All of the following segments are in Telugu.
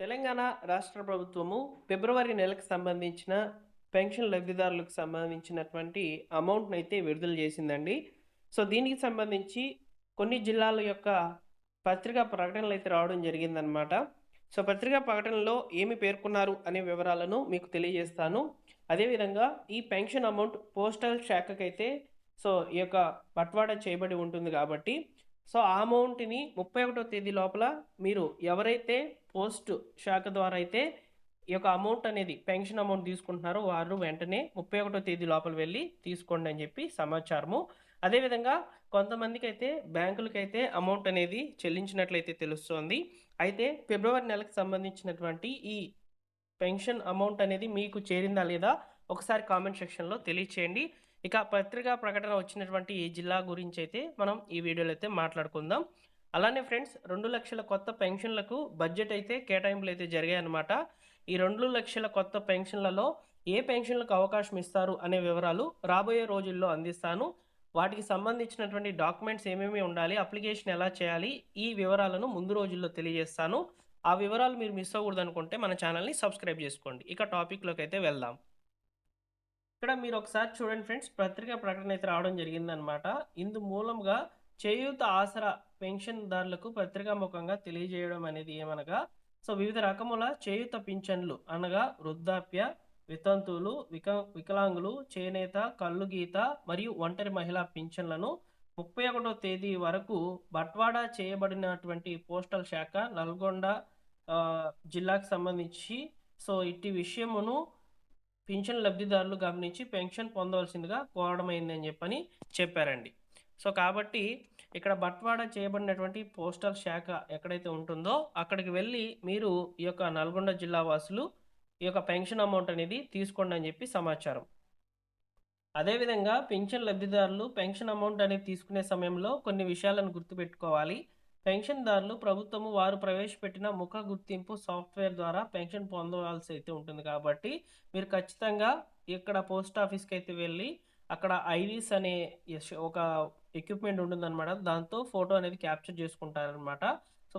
తెలంగాణ రాష్ట్ర ప్రభుత్వము ఫిబ్రవరి నెలకు సంబంధించిన పెన్షన్ లబ్ధిదారులకు సంబంధించినటువంటి అమౌంట్‌ని అయితే విడుదల చేసిందండి. సో, దీనికి సంబంధించి కొన్ని జిల్లాల యొక్క పత్రికా ప్రకటనలైతే రావడం జరిగిందనమాట. సో, పత్రికా ప్రకటనలో ఏమి పేర్కొన్నారు అనే వివరాలను మీకు తెలియజేస్తాను. అదేవిధంగా ఈ పెన్షన్ అమౌంట్ పోస్టల్ శాఖకైతే ఈ యొక్క బట్వాడా చేయబడి ఉంటుంది కాబట్టి, ఆ అమౌంట్‌ని 31వ తేదీ లోపల మీరు ఎవరైతే పోస్ట్ శాఖ ద్వారా అయితే ఈ యొక్క అమౌంట్ అనేది పెన్షన్ అమౌంట్ తీసుకుంటున్నారో వారు వెంటనే 31వ తేదీ లోపల వెళ్ళి తీసుకోండి అని చెప్పి సమాచారము. అదేవిధంగా కొంతమందికైతే బ్యాంకులకైతే అమౌంట్ అనేది చెల్లించినట్లయితే తెలుస్తోంది. అయితే ఫిబ్రవరి నెలకు సంబంధించినటువంటి ఈ పెన్షన్ అమౌంట్ అనేది మీకు చేరిందా లేదా ఒకసారి కామెంట్ సెక్షన్‌లో తెలియచేయండి. ఇక పత్రికా ప్రకటన వచ్చినటువంటి ఈ జిల్లా గురించి అయితే మనం ఈ వీడియోలో అయితే మాట్లాడుకుందాం. అలానే ఫ్రెండ్స్ 2,00,000 కొత్త పెన్షన్లకు బడ్జెట్ అయితే కేటాయింపులు అయితే జరిగాయన్నమాట. ఈ 2,00,000 కొత్త పెన్షన్లలో ఏ పెన్షన్లకు అవకాశం ఇస్తారు అనే వివరాలు రాబోయే రోజుల్లో అందిస్తాను. వాటికి సంబంధించినటువంటి డాక్యుమెంట్స్ ఏమేమి ఉండాలి, అప్లికేషన్ ఎలా చేయాలి, ఈ వివరాలను ముందు రోజుల్లో తెలియజేస్తాను. ఆ వివరాలు మీరు మిస్ అవ్వకూడదనుకుంటే మన ఛానల్‌ని సబ్స్క్రైబ్ చేసుకోండి. ఇక టాపిక్‌లోకి అయితే వెళ్దాం. ఇక్కడ మీరు ఒకసారి చూడండి ఫ్రెండ్స్, పత్రికా ప్రకటన అయితే రావడం జరిగిందనమాట. ఇందు మూలంగా చేయూత ఆసరా పెన్షన్దారులకు పత్రికాముఖంగా తెలియజేయడం అనేది ఏమనగా, వివిధ రకముల చేయూత పింఛన్లు అనగా వృద్ధాప్య, వితంతువులు, వికలాంగులు, చేనేత, కల్లుగీత మరియు ఒంటరి మహిళా పింఛన్లను 31వ తేదీ వరకు బట్వాడా చేయబడినటువంటి పోస్టల్ శాఖ నల్గొండ జిల్లాకు సంబంధించి ఇట్టి విషయమును పింఛన్ లబ్ధిదారులు గమనించి పెన్షన్ పొందవలసిందిగా కోరడమైందని చెప్పని చెప్పారండి. కాబట్టి ఇక్కడ బట్వాడా చేయబడినటువంటి పోస్టల్ శాఖ ఎక్కడైతే ఉంటుందో అక్కడికి వెళ్ళి మీరు ఈ యొక్క నల్గొండ జిల్లా వాసులు ఈ యొక్క పెన్షన్ అమౌంట్ అనేది తీసుకోండి అని చెప్పి సమాచారం. అదేవిధంగా పింఛన్ లబ్ధిదారులు పెన్షన్ అమౌంట్ అనేది తీసుకునే సమయంలో కొన్ని విషయాలను గుర్తుపెట్టుకోవాలి. పెన్షన్దారులు ప్రభుత్వము వారు ప్రవేశపెట్టిన ముఖ గుర్తింపు సాఫ్ట్వేర్ ద్వారా పెన్షన్ పొందవలసి అయితే ఉంటుంది కాబట్టి మీరు ఖచ్చితంగా ఇక్కడ పోస్ట్ ఆఫీస్కి అయితే వెళ్ళి అక్కడ ఐరీస్ అనే ఒక ఎక్విప్మెంట్ ఉంటుందన్నమాట. దాంతో ఫోటో అనేది క్యాప్చర్ చేసుకుంటారనమాట.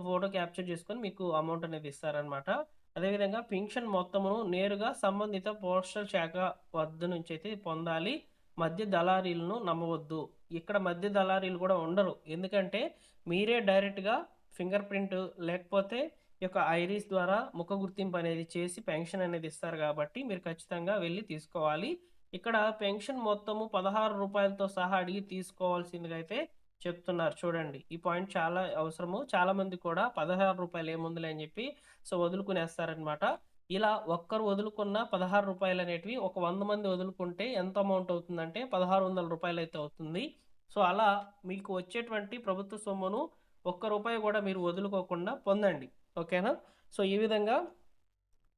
ఫోటో క్యాప్చర్ చేసుకొని మీకు అమౌంట్ అనేది ఇస్తారనమాట. అదేవిధంగా పెన్షన్ మొత్తమును నేరుగా సంబంధిత పోస్టల్ శాఖ వద్ద నుంచి అయితే పొందాలి. మధ్య దళారీలను నమ్మవద్దు. ఇక్కడ మధ్య దళారీలు కూడా ఉండరు. ఎందుకంటే మీరే డైరెక్ట్గా ఫింగర్ ప్రింట్ లేకపోతే ఈ యొక్క ఐరీస్ ద్వారా ముఖ గుర్తింపు అనేది చేసి పెన్షన్ అనేది ఇస్తారు కాబట్టి మీరు ఖచ్చితంగా వెళ్ళి తీసుకోవాలి. ఇక్కడ పెన్షన్ మొత్తము 16 రూపాయలతో సహా అడిగి తీసుకోవాల్సిందిగా అయితే చెప్తున్నారు. చూడండి, ఈ పాయింట్ చాలా అవసరము. చాలా మంది కూడా 16 రూపాయలు ఏముందిలే అని చెప్పి వదులుకునేస్తారనమాట. ఇలా ఒక్కరు వదులుకున్న 16 రూపాయలు అనేటివి ఒక 100 మంది వదులుకుంటే ఎంత అమౌంట్ అవుతుందంటే 1,600 రూపాయలు అయితే అవుతుంది. అలా మీకు వచ్చేటువంటి ప్రభుత్వ సొమ్మును ఒక్క రూపాయి కూడా మీరు వదులుకోకుండా పొందండి. ఓకేనా? ఈ విధంగా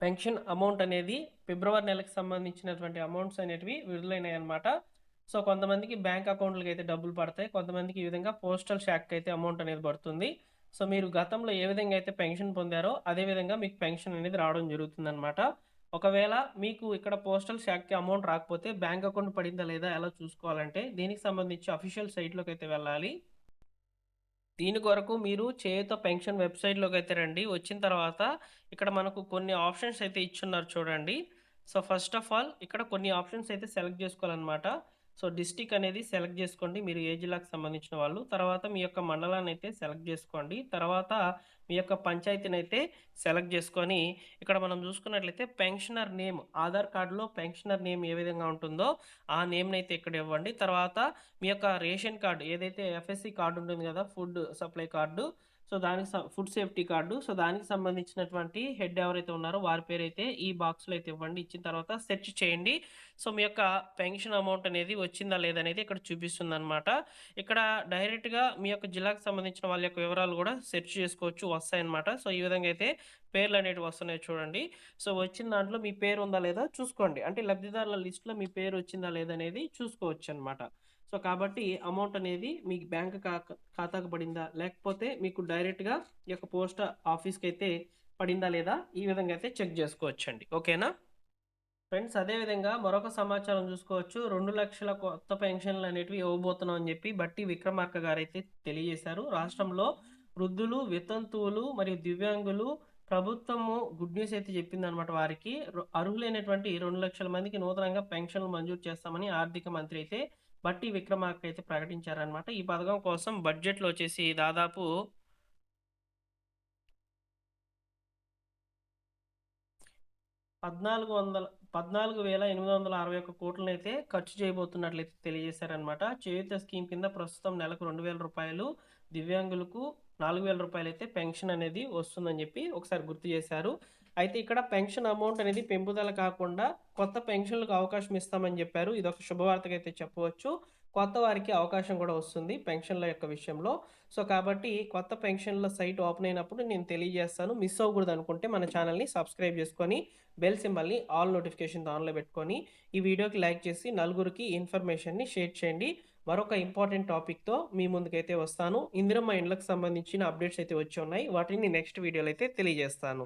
పెన్షన్ అమౌంట్ అనేది ఫిబ్రవరి నెలకు సంబంధించినటువంటి అమౌంట్స్ అనేటివి విడుదలైనాయి అనమాట. కొంతమందికి బ్యాంక్ అకౌంట్లకి అయితే డబ్బులు పడతాయి. కొంతమందికి ఈ విధంగా పోస్టల్ శాఖకి అయితే అమౌంట్ అనేది పడుతుంది. మీరు గతంలో ఏ విధంగా అయితే పెన్షన్ పొందారో అదే విధంగా మీకు పెన్షన్ అనేది రావడం జరుగుతుందన్నమాట. ఒకవేళ మీకు ఇక్కడ పోస్టల్ శాఖకి అమౌంట్ రాకపోతే బ్యాంక్ అకౌంట్ పడిందా లేదా ఎలా చూసుకోవాలంటే దీనికి సంబంధించి అఫీషియల్ సైట్లోకి అయితే వెళ్ళాలి. దీని కొరకు మీరు చేయూత పెన్షన్ వెబ్సైట్లోకి అయితే రండి. వచ్చిన తర్వాత ఇక్కడ మనకు కొన్ని ఆప్షన్స్ అయితే ఇచ్చున్నారు చూడండి. ఫస్ట్ ఆఫ్ ఆల్ ఇక్కడ కొన్ని ఆప్షన్స్ అయితే సెలెక్ట్ చేసుకోవాలన్నమాట. డిస్ట్రిక్ట్ అనేది సెలెక్ట్ చేసుకోండి, మీరు ఏ జిల్లాకు సంబంధించిన వాళ్ళు. తర్వాత మీ యొక్క మండలాన్ని అయితే సెలెక్ట్ చేసుకోండి. తర్వాత మీ యొక్క పంచాయతీని అయితే సెలెక్ట్ చేసుకొని ఇక్కడ మనం చూసుకున్నట్లయితే పెన్షనర్ నేమ్, ఆధార్ కార్డులో పెన్షనర్ నేమ్ ఏ విధంగా ఉంటుందో ఆ నేమ్ని అయితే ఇక్కడ ఇవ్వండి. తర్వాత మీ యొక్క రేషన్ కార్డు ఏదైతే ఎఫ్ఎస్సి కార్డు ఉంటుంది కదా, ఫుడ్ సప్లై కార్డు, దానికి ఫుడ్ సేఫ్టీ కార్డు, దానికి సంబంధించినటువంటి హెడ్ ఎవరైతే ఉన్నారో వారి పేరు అయితే ఈ బాక్స్లో అయితే ఇవ్వండి. ఇచ్చిన తర్వాత సెర్చ్ చేయండి. మీ యొక్క పెన్షన్ అమౌంట్ అనేది వచ్చిందా లేదనేది ఇక్కడ చూపిస్తుంది అనమాట. ఇక్కడ డైరెక్ట్గా మీ యొక్క జిల్లాకు సంబంధించిన వాళ్ళ యొక్క వివరాలు కూడా సెర్చ్ చేసుకోవచ్చు, వస్తాయన్నమాట. ఈ విధంగా అయితే పేర్లు అనేవి వస్తున్నాయి చూడండి. వచ్చిన దాంట్లో మీ పేరు ఉందా లేదా చూసుకోండి. అంటే లబ్ధిదారుల లిస్టులో మీ పేరు వచ్చిందా లేదనేది చూసుకోవచ్చు అనమాట. కాబట్టి అమౌంట్ అనేది మీ బ్యాంక్ ఖాతాకు పడిందా లేకపోతే మీకు డైరెక్ట్గా ఈ యొక్క పోస్ట్ ఆఫీస్కి అయితే పడిందా లేదా ఈ విధంగా అయితే చెక్ చేసుకోవచ్చండి. ఓకేనా ఫ్రెండ్స్? అదేవిధంగా మరొక సమాచారం చూసుకోవచ్చు. 2,00,000 కొత్త పెన్షన్లు అనేటివి ఇవ్వబోతున్నాం అని చెప్పి బట్టి విక్రమార్క గారు అయితే తెలియజేశారు. రాష్ట్రంలో వృద్ధులు, వితంతువులు మరియు దివ్యాంగులు, ప్రభుత్వము గుడ్ న్యూస్ అయితే చెప్పిందనమాట వారికి. అర్హులైనటువంటి 2,00,000 మందికి నూతనంగా పెన్షన్లు మంజూరు చేస్తామని ఆర్థిక మంత్రి అయితే బట్టి విక్రమార్క అయితే ప్రకటించారనమాట. ఈ పథకం కోసం బడ్జెట్‌లో వచ్చేసి దాదాపు 14,861 కోట్లనైతే ఖర్చు చేయబోతున్నట్లయితే తెలియజేశారనమాట. చేయూత స్కీమ్ కింద ప్రస్తుతం నెలకు రూ. 2,000, దివ్యాంగులకు రూ. 4,000 అయితే పెన్షన్ అనేది వస్తుందని చెప్పి ఒకసారి గుర్తు చేశారు. అయితే ఇక్కడ పెన్షన్ అమౌంట్ అనేది పెంపుదల కాకుండా కొత్త పెన్షన్లకు అవకాశం ఇస్తామని చెప్పారు. ఇదొక శుభవార్తగా అయితే చెప్పవచ్చు. కొత్త వారికి అవకాశం కూడా వస్తుంది పెన్షన్ల యొక్క విషయంలో. సో కాబట్టి కొత్త పెన్షన్ల సైట్ ఓపెన్ అయినప్పుడు నేను తెలియజేస్తాను. మిస్ అవ్వకూడదు అనుకుంటే మన ఛానల్ని సబ్స్క్రైబ్ చేసుకొని బెల్ సింబల్ని ఆల్ నోటిఫికేషన్ ఆన్లో పెట్టుకొని ఈ వీడియోకి లైక్ చేసి నలుగురికి ఇన్ఫర్మేషన్ని షేర్ చేయండి. మరొక ఇంపార్టెంట్ టాపిక్తో మీ ముందుకైతే వస్తాను. ఇందిరమ్మ ఇండ్లకు సంబంధించిన అప్డేట్స్ అయితే వచ్చి ఉన్నాయి. వాటిని నెక్స్ట్ వీడియోలో అయితే తెలియజేస్తాను.